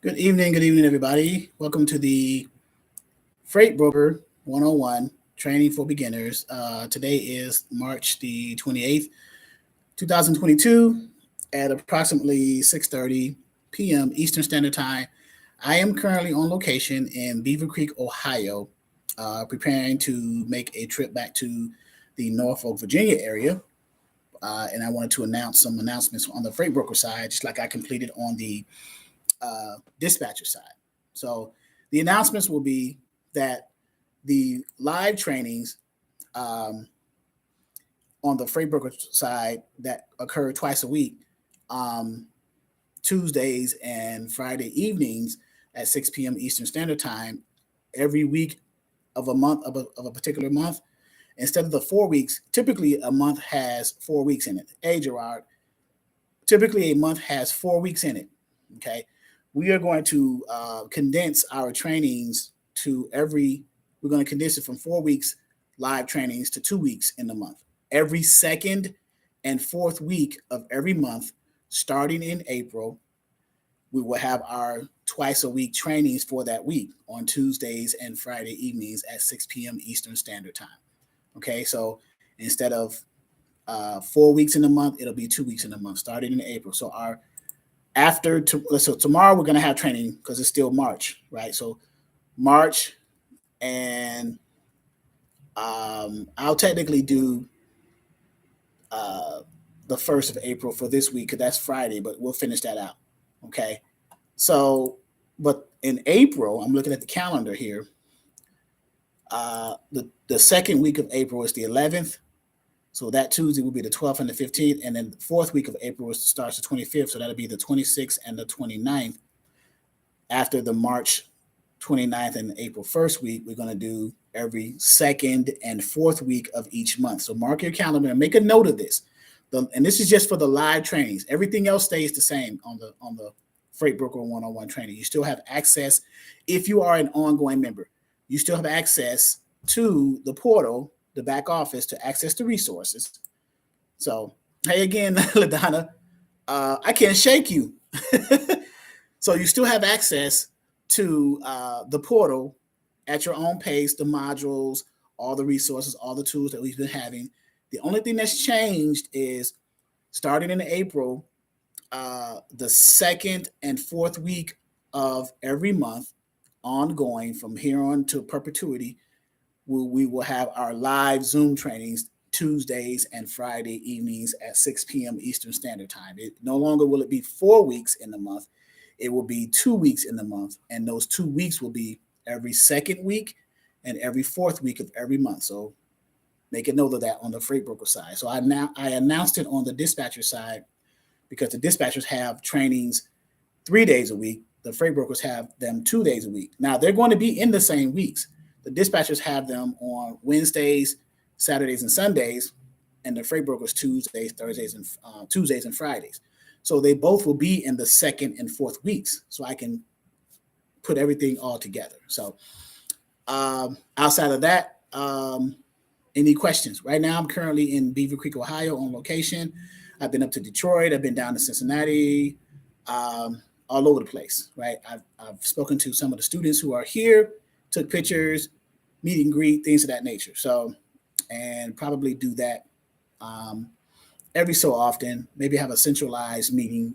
Good evening, everybody. Welcome to the Freight Broker 101 Training for Beginners. Today is March the 28th, 2022 at approximately 6:30 p.m. Eastern Standard Time. I am currently on location in Beaver Creek, Ohio, preparing to make a trip back to the Norfolk, Virginia area. And I wanted to announce some announcements on the freight broker side, just like I completed on the dispatcher side. So the announcements will be that the live trainings um, on the freight broker side that occur twice a week, um, Tuesdays and Friday evenings at 6 p.m. Eastern Standard Time, every week of a month of a particular month. Instead of the 4 weeks, typically a month has 4 weeks in it. Hey, Gerard, typically a month has 4 weeks in it. Okay, we are going to condense our trainings to we're going to condense it from 4 weeks live trainings to 2 weeks in the month. Every second and fourth week of every month, starting in April, we will have our twice a week trainings for that week on Tuesdays and Friday evenings at 6 p.m. Eastern Standard Time. Okay, so instead of 4 weeks in a month, it'll be 2 weeks in a month, starting in April. So so tomorrow we're going to have training because it's still March, right? So March, and I'll technically do the 1st of April for this week because that's Friday, but we'll finish that out. Okay. So, but in April, I'm looking at the calendar here. The second week of April is the 11th. So that Tuesday will be the 12th and the 15th. And then the fourth week of April starts the 25th. So that'll be the 26th and the 29th. After the March 29th and April 1st week, we're going to do every second and fourth week of each month. So mark your calendar and make a note of this. And this is just for the live trainings. Everything else stays the same on the Freight Broker 101 training. You still have access, if you are an ongoing member, you still have access to the portal, the back office, to access the resources. So, hey again, LaDonna, I can't shake you. So you still have access to the portal at your own pace, the modules, all the resources, all the tools that we've been having. The only thing that's changed is starting in April, the second and fourth week of every month, ongoing from here on to perpetuity, we will have our live Zoom trainings Tuesdays and Friday evenings at 6 p.m. Eastern Standard Time. It no longer will it be 4 weeks in the month. It will be 2 weeks in the month. And those 2 weeks will be every second week and every fourth week of every month. So make a note of that on the freight broker side. So I announced it on the dispatcher side because the dispatchers have trainings 3 days a week. The freight brokers have them 2 days a week. Now they're going to be in the same weeks. The dispatchers have them on Wednesdays, Saturdays, and Sundays, and the freight brokers Tuesdays, Thursdays, and Tuesdays and Fridays. So they both will be in the second and fourth weeks. So I can put everything all together. So outside of that, any questions? Right now, I'm currently in Beaver Creek, Ohio, on location. I've been up to Detroit. I've been down to Cincinnati, all over the place. Right. I've spoken to some of the students who are here, took pictures, meet and greet, things of that nature. So, and probably do that every so often. Maybe have a centralized meeting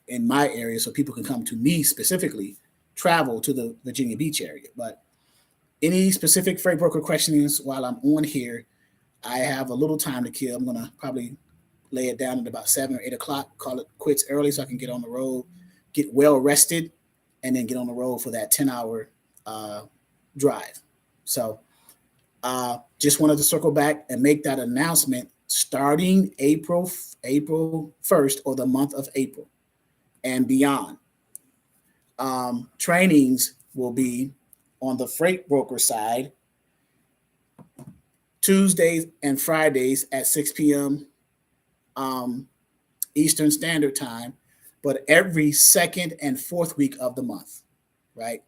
in my area so people can come to me specifically, travel to the Virginia Beach area. But any specific freight broker questions while I'm on here, I have a little time to kill. I'm going to probably lay it down at about 7 or 8 o'clock, call it quits early so I can get on the road, get well rested, and then get on the road for that 10-hour drive. So just wanted to circle back and make that announcement starting April 1st, or the month of April and beyond. Trainings will be on the freight broker side Tuesdays and Fridays at 6 p.m. Eastern Standard Time, but every second and fourth week of the month, right?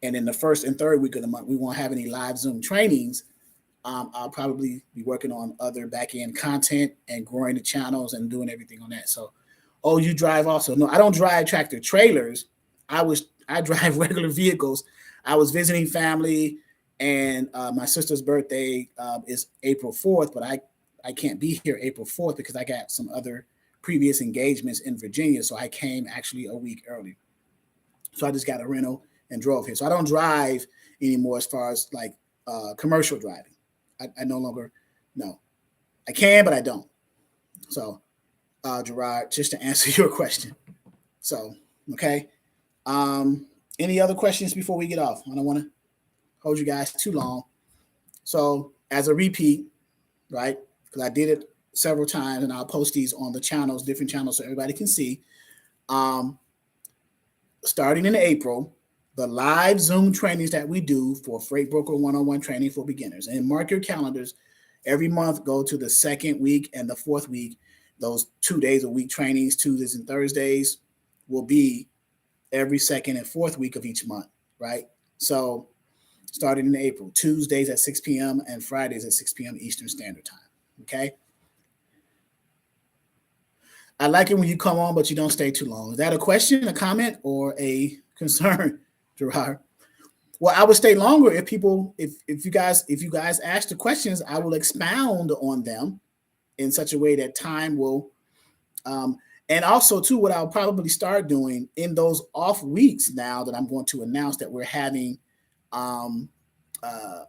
And in the first and third week of the month, we won't have any live Zoom trainings. I'll probably be working on other back-end content and growing the channels and doing everything on that. So, oh, you drive also? No, I don't drive tractor trailers. I drive regular vehicles. I was visiting family, and my sister's birthday is April 4th, but I can't be here April 4th because I got some other previous engagements in Virginia, so I came actually a week early. So I just got a rental and drove here. So I don't drive anymore as far as like commercial driving. I no longer, no. I can, but I don't. So, Gerard, just to answer your question. So, okay. Any other questions before we get off? I don't want to hold you guys too long. So, as a repeat, right? Because I did it several times, and I'll post these on the channels, different channels, so everybody can see. Starting in April, the live Zoom trainings that we do for Freight Broker 101 training for beginners. And mark your calendars. Every month, go to the second week and the fourth week. Those 2 days a week trainings, Tuesdays and Thursdays, will be every second and fourth week of each month, right? So starting in April, Tuesdays at 6 p.m. and Fridays at 6 p.m. Eastern Standard Time, okay? I like it when you come on, but you don't stay too long. Is that a question, a comment, or a concern, Gerard? Well, I would stay longer if you guys ask the questions, I will expound on them in such a way that time will, and also too, what I'll probably start doing in those off weeks now that I'm going to announce that we're having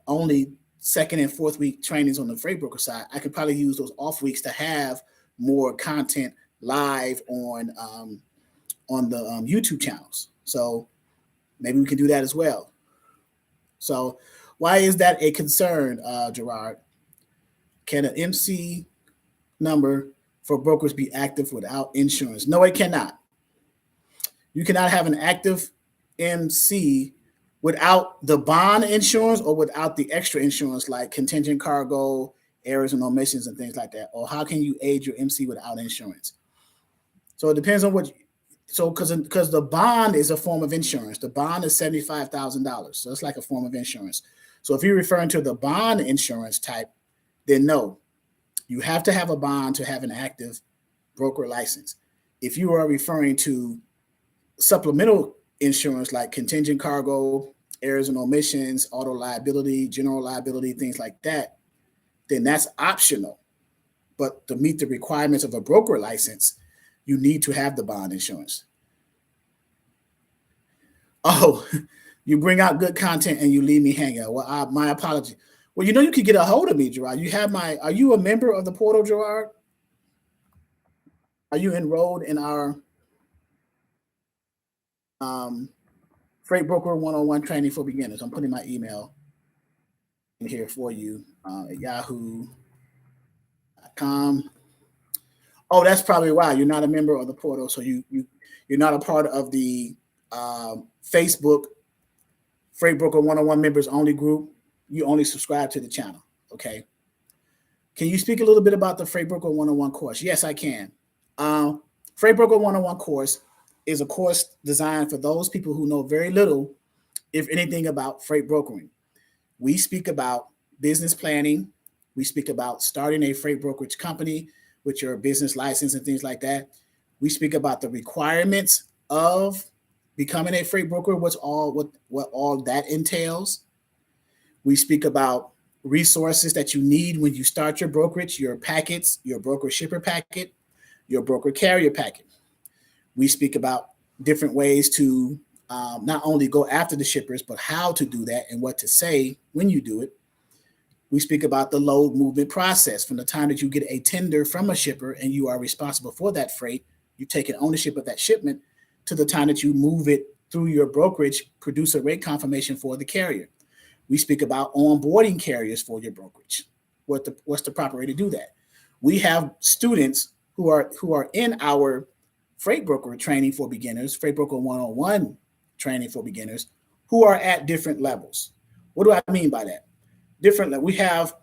only second and fourth week trainings on the freight broker side, I could probably use those off weeks to have more content live on the YouTube channels. So maybe we can do that as well. So why is that a concern, Gerard? Can an MC number for brokers be active without insurance? No, it cannot. You cannot have an active MC without the bond insurance or without the extra insurance like contingent cargo, errors and omissions and things like that. Or how can you aid your MC without insurance? So it depends on what. So because the bond is a form of insurance. The bond is $75,000. So it's like a form of insurance. So if you're referring to the bond insurance type, then no, you have to have a bond to have an active broker license. If you are referring to supplemental insurance like contingent cargo, errors and omissions, auto liability, general liability, things like that, then that's optional. But to meet the requirements of a broker license, you need to have the bond insurance. Oh, you bring out good content and you leave me hanging. Well, my apology. Well, you can get a hold of me, Gerard. Are you a member of the portal, Gerard? Are you enrolled in our Freight Broker 101 training for beginners? I'm putting my email in here for you at yahoo.com. Oh, that's probably why you're not a member of the portal. So you're not a part of the Facebook Freight Broker 101 members only group. You only subscribe to the channel. Okay. Can you speak a little bit about the Freight Broker 101 course? Yes, I can. Freight Broker 101 course is a course designed for those people who know very little, if anything, about freight brokering. We speak about business planning. We speak about starting a freight brokerage company with your business license and things like that. We speak about the requirements of becoming a freight broker, what all that entails. We speak about resources that you need when you start your brokerage, your packets, your broker shipper packet, your broker carrier packet. We speak about different ways to not only go after the shippers, but how to do that and what to say when you do it. We speak about the load movement process from the time that you get a tender from a shipper and you are responsible for that freight, you take ownership of that shipment, to the time that you move it through your brokerage, produce a rate confirmation for the carrier. We speak about onboarding carriers for your brokerage. What's the proper way to do that? We have students who are in our Freight Broker training for beginners, Freight Broker 101 training for beginners, who are at different levels. What do I mean by that? We have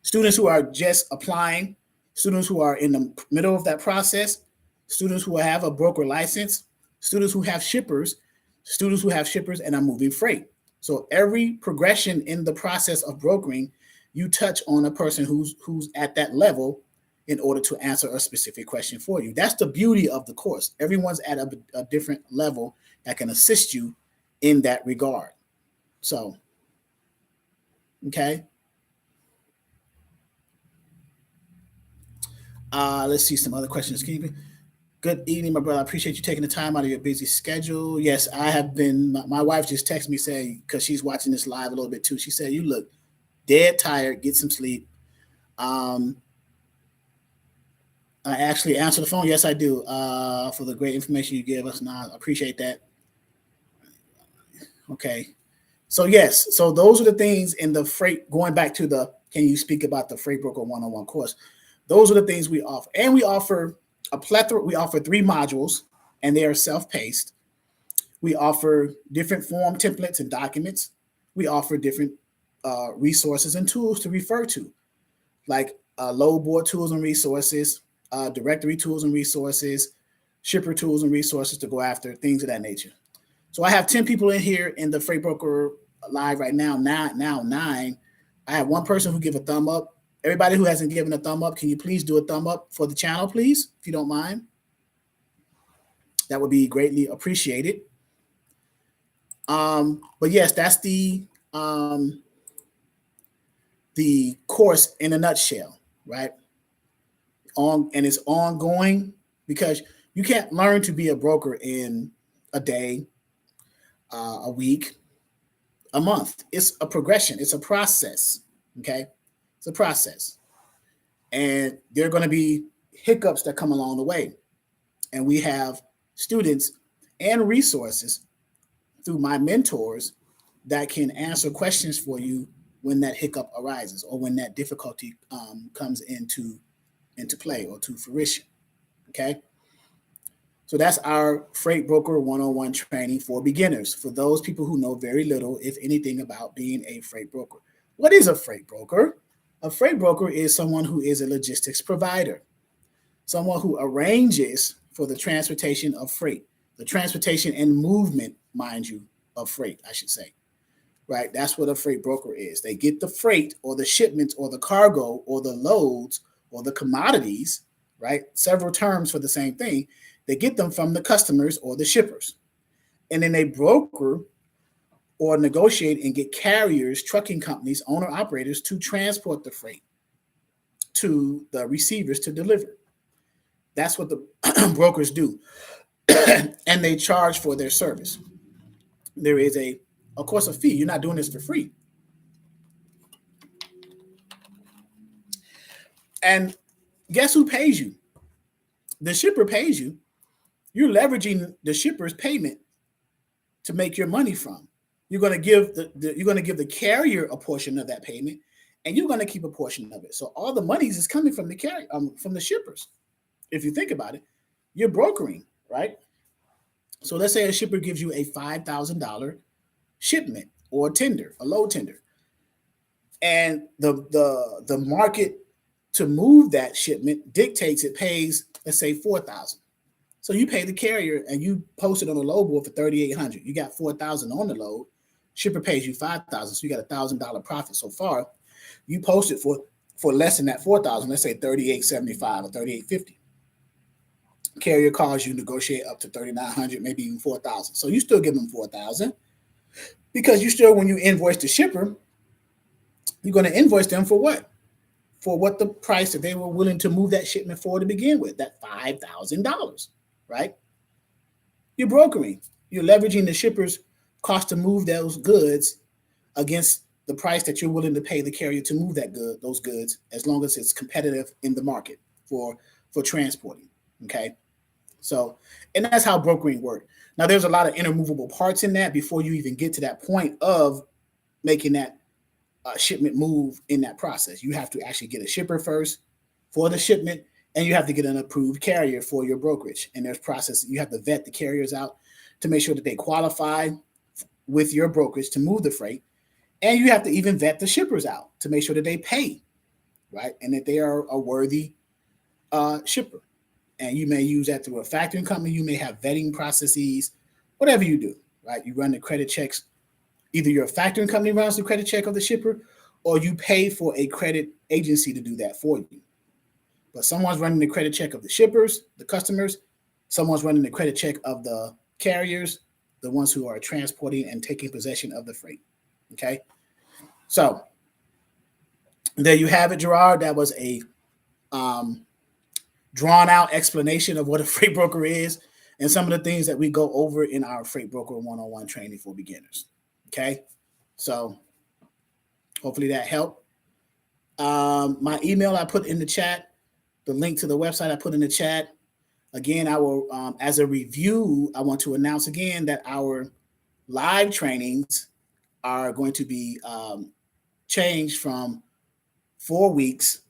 students who are just applying, students who are in the middle of that process, students who have a broker license, students who have shippers and are moving freight. So every progression in the process of brokering, you touch on a person who's at that level in order to answer a specific question for you. That's the beauty of the course. Everyone's at a different level that can assist you in that regard. So, okay. Let's see some other questions. Good evening, my brother. I appreciate you taking the time out of your busy schedule. Yes, I have been. My wife just texted me saying, because she's watching this live a little bit too. She said, "You look dead tired. Get some sleep." I actually answer the phone. Yes, I do. For the great information you give us, now I appreciate that. Okay. So yes, so those are the things in the freight. Going back to the, can you speak about the Freight Broker 101 course? Those are the things we offer, and we offer a plethora. We offer 3 modules, and they are self-paced. We offer different form templates and documents. We offer different resources and tools to refer to, like load board tools and resources, directory tools and resources, shipper tools and resources to go after, things of that nature. So I have 10 people in here in the Freight Broker live right now. Now 9. I have one person who give a thumb up. Everybody who hasn't given a thumb up, can you please do a thumb up for the channel, please, if you don't mind? That would be greatly appreciated. But yes, that's the course in a nutshell, right? And it's ongoing, because you can't learn to be a broker in a day, a week, a month. It's a progression. It's a process. Okay, it's a process, and there are going to be hiccups that come along the way, and we have students and resources through my mentors that can answer questions for you when that hiccup arises, or when that difficulty comes into play or to fruition. Okay. So that's our Freight Broker 101 training for beginners, for those people who know very little, if anything, about being a freight broker. What is a freight broker? A freight broker is someone who is a logistics provider, someone who arranges for the transportation of freight, the transportation and movement, mind you, of freight, I should say. Right? That's what a freight broker is. They get the freight or the shipments or the cargo or the loads or the commodities, right? Several terms for the same thing. They get them from the customers or the shippers. And then they broker or negotiate and get carriers, trucking companies, owner operators to transport the freight to the receivers to deliver. That's what the brokers do. And they charge for their service. There is of course, a fee. You're not doing this for free. And guess who pays you? The shipper pays you. You're leveraging the shipper's payment to make your money from. You're going to give the carrier a portion of that payment, and you're going to keep a portion of it. So all the monies is coming from the carrier, from the shippers. If you think about it, you're brokering, right? So let's say a shipper gives you a $5,000 shipment or tender, a load tender, and the market to move that shipment dictates it pays, let's say, $4,000. So you pay the carrier and you post it on the load board for $3,800. You got $4,000 on the load. Shipper pays you $5,000, so you got $1,000 profit so far. You post it for less than that $4,000. Let's say $3,875 or $3,850. Carrier calls you, negotiate up to $3,900, maybe even $4,000. So you still give them $4,000, because you still, when you invoice the shipper, you're going to invoice them for what? For what the price that they were willing to move that shipment for to begin with, that $5,000, right? You're brokering. You're leveraging the shipper's cost to move those goods against the price that you're willing to pay the carrier to move those goods, as long as it's competitive in the market for transporting. Okay. So, and that's how brokering works. Now, there's a lot of intermovable parts in that before you even get to that point of making that shipment move in that process. You have to actually get a shipper first for the shipment, and you have to get an approved carrier for your brokerage. And there's process. You have to vet the carriers out to make sure that they qualify with your brokerage to move the freight. And you have to even vet the shippers out to make sure that they pay, right? And that they are a worthy shipper. And you may use that through a factoring company. You may have vetting processes, whatever you do, right? You run the credit checks. Either your factoring company runs the credit check of the shipper, or you pay for a credit agency to do that for you. but someone's running the credit check of the shippers, the customers, someone's running the credit check of the carriers, the ones who are transporting and taking possession of the freight. Okay. So there you have it, Gerard. That was a drawn out explanation of what a freight broker is and some of the things that we go over in our freight broker one-on-one training for beginners. Okay. So hopefully that helped. My email I put in the chat, the link to the website I put in the chat. Again, I will, as a review, I want to announce again that our live trainings are going to be changed from 4 weeks,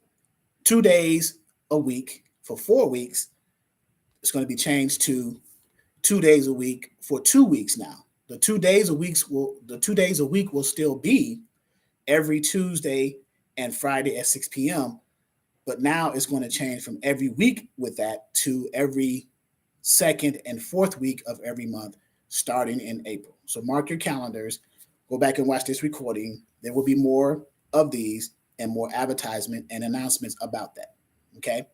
2 days a week for 4 weeks. It's going to be changed to 2 days a week for 2 weeks now. The 2 days a week will still be every Tuesday and Friday at 6 p.m. But now it's going to change from every week with that to every second and fourth week of every month, starting in April. So mark your calendars. Go back and watch this recording. There will be more of these and more advertisement and announcements about that. Okay.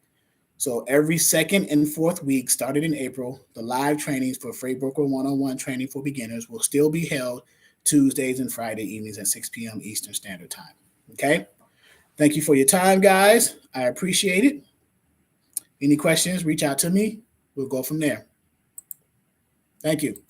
So every second and fourth week, started in April, the live trainings for Freight Broker one-on-one training for beginners will still be held Tuesdays and Friday evenings at 6 p.m. Eastern Standard Time. Okay. Thank you for your time, guys. I appreciate it. Any questions, reach out to me. We'll go from there. Thank you.